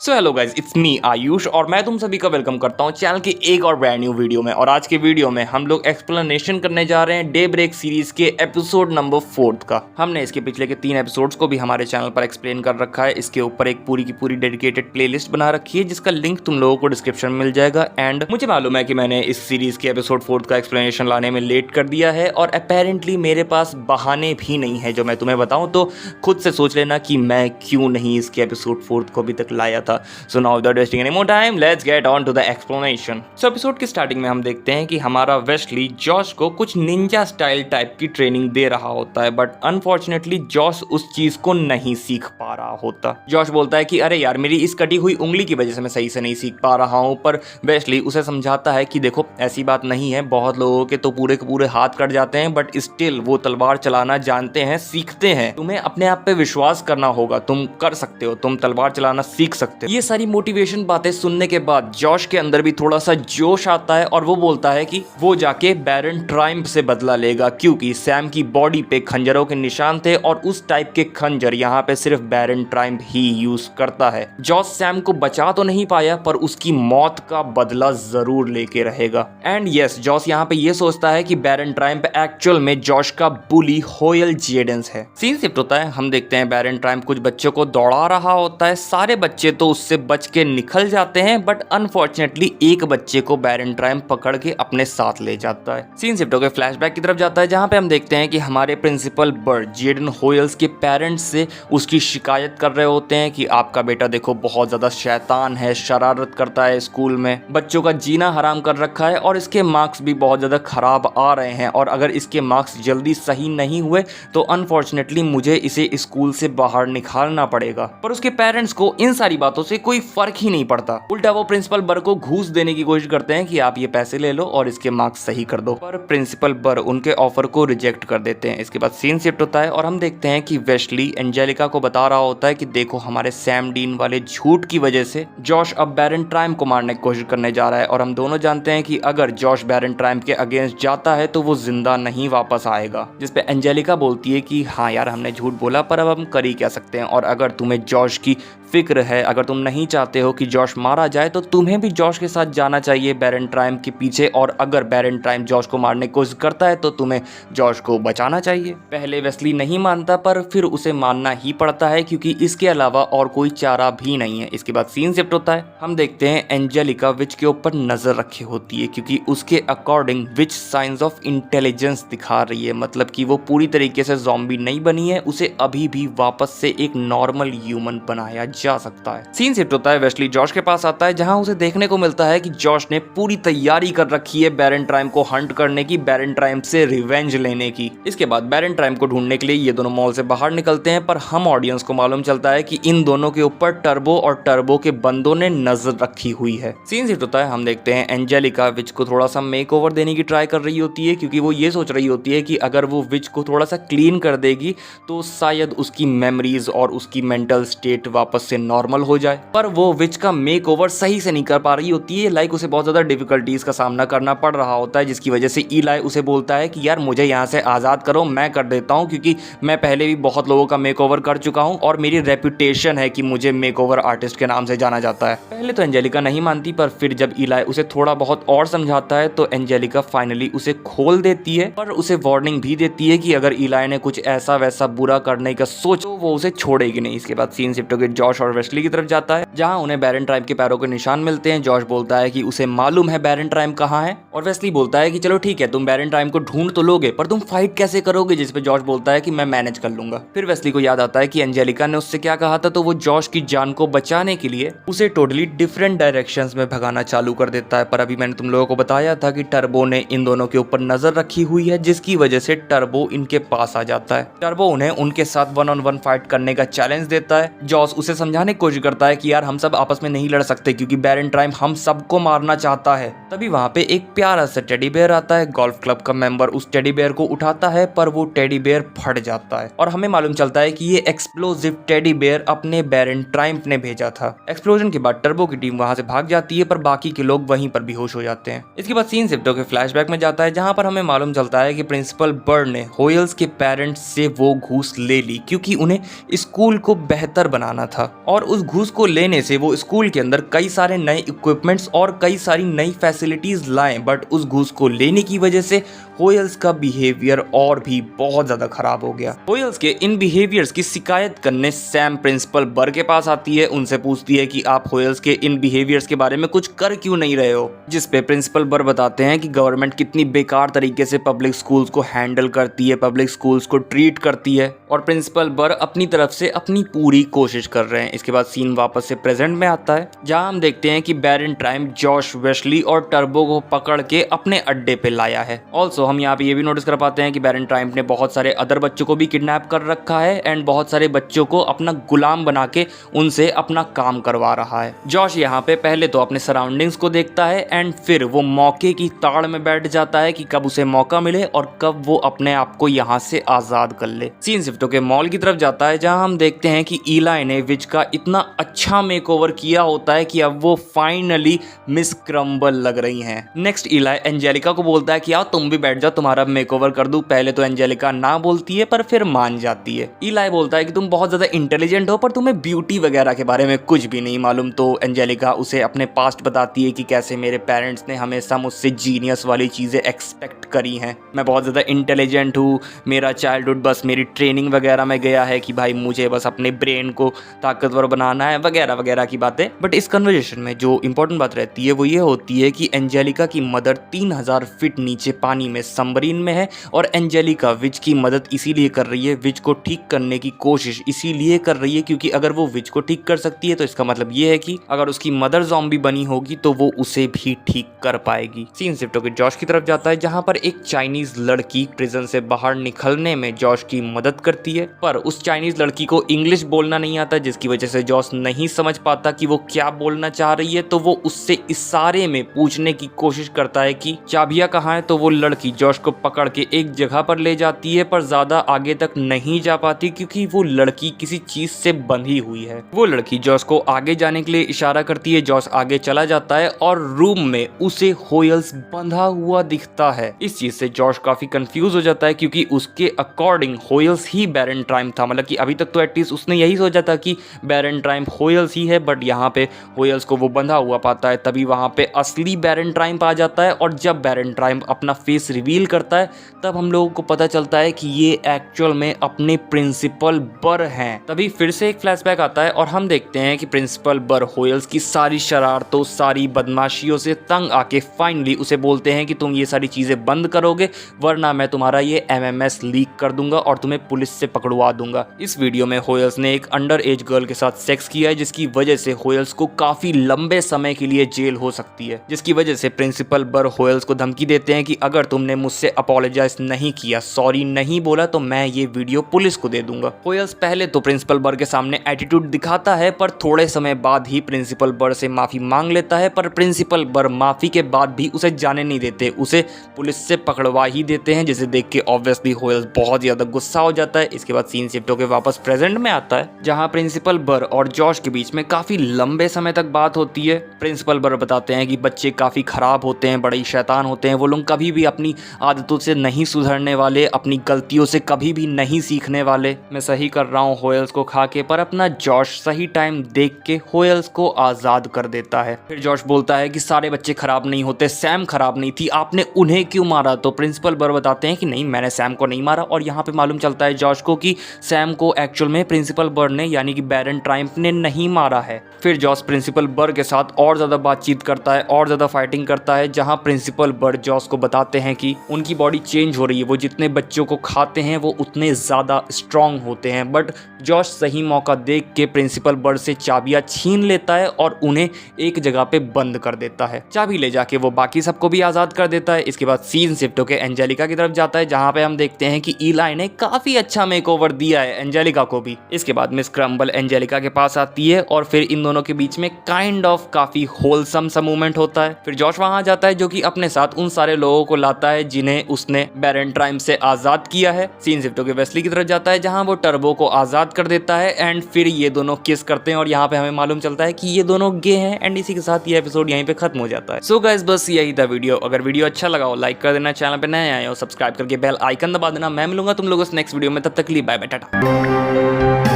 So hello guys, it's me Ayush और मैं तुम सभी का वेलकम करता हूं चैनल के एक और ब्रांड न्यू वीडियो में। और आज के वीडियो में हम लोग एक्सप्लेनेशन करने जा रहे हैं डे ब्रेक सीरीज के एपिसोड नंबर 4 का। हमने इसके पिछले के 3 एपिसोड्स को भी हमारे चैनल पर एक्सप्लेन कर रखा है। इसके ऊपर एक पूरी की पूरी डेडिकेटेड प्लेलिस्ट बना रखी है जिसका लिंक तुम लोगों को डिस्क्रिप्शन में मिल जाएगा। एंड मुझे मालूम है कि मैंने इस सीरीज के एपिसोड 4 का एक्सप्लेनेशन लाने में लेट कर दिया है और अपेरेंटली मेरे पास बहाने भी नहीं है जो मैं तुम्हें बताऊं, तो खुद से सोच लेना कि मैं क्यों नहीं इसके एपिसोड 4 को अभी तक लाया था। So now without wasting any more time, let's get on to the explanation. So episode की स्टार्टिंग में हम देखते हैं कि हमारा वेस्ली जॉश को कुछ निंजा स्टाइल टाइप की ट्रेनिंग दे रहा होता है, बट अनफॉर्चुनेटली जॉश उस चीज को नहीं सीख पा रहा होता। जॉश बोलता है कि अरे यार, मेरी इस कटी हुई उंगली की वजह से मैं सही से नहीं सीख पा रहा हूँ। पर वेस्ली उसे समझाता है कि देखो ऐसी बात नहीं है, बहुत लोगों के तो पूरे के पूरे हाथ कट जाते हैं बट स्टिल वो तलवार चलाना जानते हैं, सीखते हैं। तुम्हें अपने आप पे विश्वास करना होगा, तुम कर सकते हो, तुम तलवार चलाना सीख सकते हो। ये सारी मोटिवेशन बातें सुनने के बाद जॉश के अंदर भी थोड़ा सा जोश आता है और वो बोलता है कि वो जाके बैरन ट्राइम्प से बदला लेगा, क्योंकि सैम की बॉडी पे खंजरों के निशान थे और उस टाइप के खंजर यहाँ पे सिर्फ बैरन ट्राइम्प ही यूज करता है। जॉश सैम को बचा तो नहीं पाया पर उसकी मौत का बदला जरूर लेके रहेगा। एंड यस, जॉश यहाँ पे ये सोचता है कि बैरन ट्राइम्प एक्चुअल में जॉश का बुली होयल जेडेंस है। सीन शिफ्ट होता है, हम देखते हैं बैरन ट्राइम्प कुछ बच्चों को दौड़ा रहा होता है। सारे बच्चे तो उससे बच के निकल जाते हैं बट अनफॉर्चुनेटली एक बच्चे को बैरन ट्राइम्प पकड़ के अपने साथ ले जाता है। सीन शिफ्ट होकर फ्लैशबैक की तरफ जाता है जहां पे हम देखते हैं कि हमारे प्रिंसिपल बर्ड जेडन होयल्स के पेरेंट्स से उसकी शिकायत कर रहे होते हैं कि आपका बेटा देखो बहुत ज्यादा शैतान है, शरारत करता है, स्कूल में बच्चों का जीना हराम कर रखा है और इसके मार्क्स भी बहुत ज्यादा खराब आ रहे हैं और अगर इसके मार्क्स जल्दी सही नहीं हुए तो अनफॉर्चुनेटली मुझे इसे स्कूल से बाहर निकालना पड़ेगा। पर उसके पेरेंट्स को इन सारी बातों से कोई फर्क ही नहीं पड़ता। उल्टा वो प्रिंसिपल बर को घूस देने की कोशिश करते हैं कि आप ये पैसे ले लो और इसके मार्क्स सही कर दो। पर प्रिंसिपल बर उनके ऑफर को रिजेक्ट कर देते हैं। इसके बाद सीन शिफ्ट होता है और हम देखते हैं कि वेस्ली एंजेलिका को बता रहा होता है कि देखो हमारे सैम डीन वाले झूठ की वजह से जॉश अब बैरन ट्राइम्प को मारने की कोशिश करने जा रहा है और हम दोनों जानते हैं कि अगर जॉश बैरन ट्राइम्प के अगेंस्ट जाता है तो वो जिंदा नहीं वापस आएगा। जिसपे एंजेलिका बोलती है कि हाँ यार, हमने झूठ बोला पर अब हम कर ही क्या सकते हैं, और अगर तुम्हें जॉश की फिक्र है, अगर तुम नहीं चाहते हो कि जॉश मारा जाए तो तुम्हें भी जॉश के साथ जाना चाहिए बैरन ट्राइम्प के पीछे, और अगर बैरन ट्राइम्प जॉश को मारने की कोशिश करता है तो तुम्हें जॉश को बचाना चाहिए। पहले वेस्ली नहीं मानता पर फिर उसे मानना ही पड़ता है क्योंकि इसके अलावा और कोई चारा भी नहीं है। इसके बाद सीन शिफ्ट होता है, हम देखते हैं एंजेलिका विच के ऊपर नजर रखी होती है क्योंकि उसके according which science of intelligence दिखा रही है, मतलब कि वो पूरी तरीके से ज़ॉम्बी नहीं बनी है, उसे अभी भी वापस से एक नॉर्मल ह्यूमन बनाया जा सकता है। सीन शिफ्ट होता है, वेस्ली जॉश के पास आता है जहां उसे देखने को मिलता है कि जॉश ने पूरी तैयारी कर रखी है बैरन ट्राइम्प को हंट करने की, बैरन ट्राइम्प से रिवेंज लेने की। इसके बाद बैरन ट्राइम्प को ढूंढने के लिए ये दोनों मॉल से बाहर निकलते हैं पर हम ऑडियंस को मालूम चलता है कि इन दोनों के ऊपर टर्बो और टर्बो के बंदों ने नजर रखी हुई है। सीन शिफ्ट होता है, हम देखते हैं एंजेलिका विच को थोड़ा सा मेक ओवर देने की ट्राई कर रही होती है क्योंकि वो ये सोच रही होती है कि अगर वो विच को थोड़ा सा क्लीन कर देगी तो शायद उसकी मेमोरीज और उसकी मेंटल स्टेट वापस से नॉर्मल हो जाए। पर वो विच का मेक ओवर सही से नहीं कर पा रही होती है, लाइक उसे बहुत ज्यादा डिफिकल्टीज का सामना करना पड़ रहा होता है, जिसकी वजह से ईलाई उसे बोलता है कि यार मुझे यहाँ से आजाद करो, मैं कर देता हूँ क्योंकि मैं पहले भी बहुत लोगों का मेक ओवर कर चुका हूँ और मेरी रेपुटेशन है कि मुझे मेक ओवर आर्टिस्ट के नाम से जाना जाता है। पहले तो एंजेलिका नहीं मानती पर फिर जब ईलाई उसे थोड़ा बहुत और समझाता है तो एंजेलिका फाइनली उसे खोल देती है, पर उसे वार्निंग भी देती है कि अगर ईलाई ने कुछ ऐसा वैसा बुरा करने का सोचो वो उसे छोड़ेगी नहीं। इसके बाद सीन शिफ्ट होकर जॉश और वेस्ली की तरफ जाता है जहां उन्हें बैरन ट्राइम्प के पैरों के निशान मिलते हैं। जॉश बोलता है कि उसे मालूम है बैरन ट्राइम्प कहाँ है और वेस्ली बोलता है कि चलो ठीक है, तुम बैरन ट्राइम्प को ढूंढ तो लोगे पर तुम फाइट कैसे करोगे, जिस पे जॉश बोलता है कि मैं मैनेज कर लूंगा। फिर वेस्ली को याद आता है कि एंजेलिका ने उससे क्या कहा था, तो वो जॉश की जान को बचाने के लिए उसे टोटली डिफरेंट डायरेक्शंस में भगाना चालू कर देता है। पर अभी मैंने तुम लोगों को बताया था कि टर्बो ने इन दोनों के ऊपर नजर रखी हुई है, जिसकी वजह से टर्बो इनके पास आ जाता है। टर्बो उन्हें उनके साथ 1-on-1 फाइट करने का चैलेंज देता है। जॉश उसे समझाने की कोशिश करता है कि यार हम सब आपस में नहीं लड़ सकते क्योंकि बैरन ट्राइम्प हम सबको मारना चाहता है। तभी वहां पे एक प्यारा सा टेडी बेयर आता है। गोल्फ क्लब का मेंबर उस टेडी बेयर को उठाता है पर वो टेडी बेयर फट जाता है और हमें मालूम चलता है कि ये एक्सप्लोसिव टेडी बेयर अपने बैरन ट्राइम्प ने भेजा था। एक्सप्लोजन के बाद टर्बो की टीम वहां से भाग जाती है पर बाकी के लोग वहीं पर बेहोश हो जाते हैं। इसके बाद सीन शिफ्ट होकर फ्लैशबैक में जाता है जहां पर हमें मालूम चलता है कि प्रिंसिपल बर्ड ने होयल्स के पेरेंट्स से वो घूस ले ली क्योंकि उन्हें स्कूल को बेहतर बनाना था और उस घूस को लेने से वो स्कूल के अंदर कई सारे नए इक्विपमेंट्स और कई सारी नई फैसिलिटीज लाएं, बट उस घूस को लेने की वजह से होयल्स का बिहेवियर और भी बहुत ज्यादा खराब हो गया। होयल्स के इन बिहेवियर्स की शिकायत करने सैम प्रिंसिपल बर के पास आती है, उनसे पूछती है कि आप होयल्स के इन बिहेवियर्स के बारे में कुछ कर क्यों नहीं रहे हो, जिस पे प्रिंसिपल बर बताते हैं कि गवर्नमेंट कितनी बेकार तरीके से पब्लिक स्कूल्स को हैंडल करती है, पब्लिक स्कूल्स को ट्रीट करती है, और प्रिंसिपल बर अपनी तरफ से अपनी पूरी कोशिश कर रहे हैं। इसके बाद सीन वापस से प्रेजेंट में आता है, जहां हम देखते हैं कि बैरन ट्राइम जॉश वेस्ली और टर्बो को पकड़ के अपने अड्डे पे लाया है। ऑल्सो हम यहाँ पे ये भी नोटिस कर पाते हैं कि बैरन ट्राइम ने बहुत सारे अदर बच्चों को भी किडनैप कर रखा है एंड बहुत सारे बच्चों को अपना गुलाम बना के उनसे अपना काम करवा रहा है। जॉश यहाँ पे पहले तो अपने सराउंडिंग्स को देखता है एंड फिर वो मौके की ताड़ में बैठ जाता है कि कब उसे मौका मिले और कब वो अपने आप को यहाँ से आजाद कर ले। सीन शिफ्ट होकर मॉल की तरफ जाता है, जहाँ हम देखते हैं कि ईलाई ने विच का इतना अच्छा मेकओवर किया होता है कि अब वो फाइनली मिस क्रम्बल लग रही हैं। नेक्स्ट ईलाई एंजेलिका को बोलता है कि आओ तुम भी बैठ जाओ, तुम्हारा मेकओवर कर दूं। पहले तो एंजेलिका ना बोलती है पर फिर मान जाती है। ईलाई बोलता है कि तुम बहुत ज्यादा इंटेलिजेंट हो पर तुम्हें ब्यूटी वगैरह के बारे में कुछ भी नहीं मालूम। तो एंजेलिका उसे अपने पास्ट बताती है कि कैसे मेरे पेरेंट्स ने हमेशा मुझसे जीनियस वाली चीजें एक्सपेक्ट करी हैं, मैं बहुत ज्यादा इंटेलिजेंट हूँ, मेरा चाइल्डहुड बस मेरी ट्रेनिंग वगैरह में गया है कि भाई मुझे बस अपने ब्रेन को ताकतवर बनाना है वगैरह वगैरह की बातें। बट इस कन्वर्सेशन में जो इंपॉर्टेंट बात रहती है वो ये होती है कि एंजेलिका की मदर 3000 फीट नीचे पानी में सबमरीन में है और एंजेलिका विच की मदद इसीलिए कर रही है, विच को ठीक करने की कोशिश इसीलिए कर रही है क्योंकि अगर वो विच को ठीक कर सकती है तो इसका मतलब ये है कि अगर उसकी मदर ज़ॉम्बी बनी होगी तो वो उसे भी ठीक कर पाएगी। सीन शिफ्ट होकर जॉश की तरफ जाता है, जहां पर एक चाइनीज लड़की प्रिजन से बाहर निकलने में जॉश की मदद करती है, पर उस चाइनीज लड़की को इंग्लिश बोलना नहीं आता, जिसकी वजह से जॉश नहीं समझ पाता कि वो क्या बोलना चाह रही है। तो वो उससे इशारे में पूछने की कोशिश करता है कि चाबियां कहाँ है। तो वो लड़की जॉश को पकड़ के एक जगह पर ले जाती है, पर ज्यादा आगे तक नहीं जा पाती क्योंकि वो लड़की किसी चीज से बंधी हुई है। वो लड़की जॉश को आगे जाने के लिए इशारा करती है, जॉश आगे चला जाता है और रूम में उसे होयल्स बंधा हुआ दिखता है। इस चीज से जॉश काफी कंफ्यूज हो जाता है क्योंकि उसके अकॉर्डिंग होयल्स ही बैरन ट्राइम था, मतलब कि अभी तक तो एटलीस्ट उसने यही सोचा था कि बैरन ट्राइम होयल्स ही है, बट यहाँ पे होयल्स को वो बंधा हुआ पाता है। तभी वहां पे असली बैरन ट्राइम आ जाता है और जब बैरन ट्राइम अपना फेस रिवील करता है तब हम लोगों को पता चलता है कि ये एक्चुअल में अपने प्रिंसिपल बर हैं। तभी फिर से एक फ्लैशबैक आता है और हम देखते हैं कि प्रिंसिपल बर होयल्स की सारी शरारतों सारी बदमाशियों से तंग आके फाइनली उसे बोलते हैं कि तुम ये सारी चीजें बंद करोगे वरना मैं तुम्हारा ये MMS लीक कर दूंगा और तुम्हें पुलिस से पकड़वा दूंगा। इस वीडियो में होयल्स ने एक अंडर एज गर्ल के साथ सेक्स किया है, जिसकी वजह से होयल्स को काफी लंबे समय के लिए जेल हो सकती है, जिसकी वजह से प्रिंसिपल बर होयल्स को धमकी देते हैं कि अगर तुमने मुझसे अपोलोजाइज नहीं किया, सॉरी नहीं बोला, तो मैं ये वीडियो पुलिस को दे दूंगा। होयल्स पहले तो प्रिंसिपल बर के सामने एटीट्यूड दिखाता है, पर थोड़े समय बाद ही प्रिंसिपल बर से माफी मांग लेता है, पर प्रिंसिपल बर माफी के बाद भी उसे जाने नहीं देते, उसे पुलिस से पकड़वा ही देते हैं, जिसे देख के ऑब्वियसली होयल्स बहुत ज्यादा गुस्सा हो जाता है। इसके बाद सीन शिफ्ट होकर वापस प्रेजेंट में आता है, जहां प्रिंसिपल बर और जॉश के बीच में काफी लंबे समय तक बात होती है। प्रिंसिपल बर बताते हैं कि बच्चे काफी खराब होते हैं, बड़े शैतान होते हैं, वो लोग कभी भी अपनी आदतों से नहीं सुधरने वाले, अपनी गलतियों से कभी भी नहीं सीखने वाले। मैं सही कर रहा हूँ होयल्स को खा के, पर अपना जॉश सही टाइम देख के होयल्स को आजाद कर देता है। फिर जॉश बोलता है कि सारे बच्चे खराब नहीं होते, सैम खराब नहीं थी, आपने उन्हें क्यों मारा? तो प्रिंसिपल बर बताते हैं कि नहीं, मैंने सैम को नहीं मारा। और यहाँ पे मालूम चलता है जॉश को कि सैम को एक्चुअल में प्रिंसिपल बर ने यानी कि बैरन ट्राइम्फ ने नहीं मारा है। फिर जॉश प्रिंसिपल बर के साथ और ज्यादा बातचीत करता है और ज्यादा फाइटिंग करता है, जहां प्रिंसिपल बर जॉश को बताते हैं कि उनकी बॉडी चेंज हो रही है, वो जितने बच्चों को खाते हैं वो उतने ज्यादा स्ट्रांग होते हैं। बट जॉश सही मौका देख के प्रिंसिपल बर से चाबियां छीन लेता है और उन्हें एक जगह पे बंद कर देता है। चाबी ले जाके वो बाकी सबको भी आजाद कर देता है। इसके बाद सीन शिफ्ट होकर एंजेलिका की तरफ जाता है, जहां पे हम देखते हैं कि ईलाई ने काफी अच्छा मेकओवर दिया है एंजेलिका को भी। इसके बाद मिस क्रम्बल एंजेलिका के पास आती है और फिर इन दोनों के बीच में काइंड ऑफ काफी होलसम सा मूवमेंट होता है। फिर जॉश वहां जाता है, जो कि अपने साथ उन सारे लोगों को लाता है जिन्हें उसने बैरन ट्राइम से आजाद किया है। सीन शिफ्ट होकर वेस्ली की तरफ जाता है, जहां वो टर्बो को आजाद कर देता है एंड फिर ये दोनों किस करते हैं और यहाँ पे हमें मालूम चलता है कि ये दोनों गे हैं। एंड इसी के साथ ये एपिसोड यहीं पे खत्म हो जाता है। सो गाइस, बस यही था वीडियो। अगर वीडियो अच्छा लगा हो लाइक कर देना, चैनल पे नए आए हो सब्सक्राइब करके बेल आइकन दबा देना। मैं मिलूंगा तुम लोगों से नेक्स्ट वीडियो में, तब तक के लिए बाय बाय, टाटा।